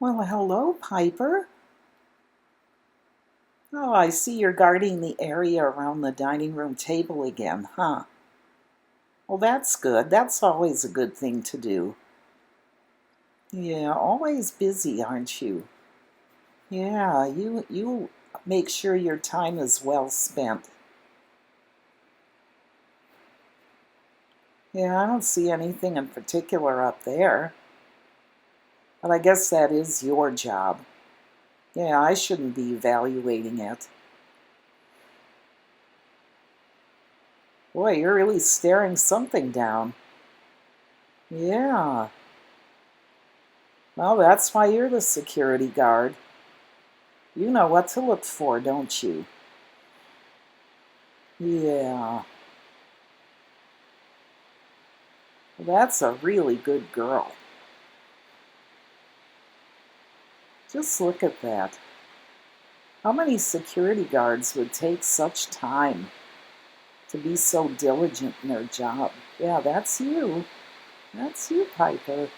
Well, hello, Piper. Oh, I see you're guarding the area around the dining room table again, huh? Well, that's good. That's always a good thing to do. Yeah, always busy, aren't you? Yeah, you make sure your time is well spent. Yeah, I don't see anything in particular up there, but I guess that is your job. Yeah, I shouldn't be evaluating it. Boy, you're really staring something down. Yeah. Well, that's why you're the security guard. You know what to look for, don't you? Yeah. That's a really good girl. Just look at that. How many security guards would take such time to be so diligent in their job? Yeah, that's you. That's you, Piper.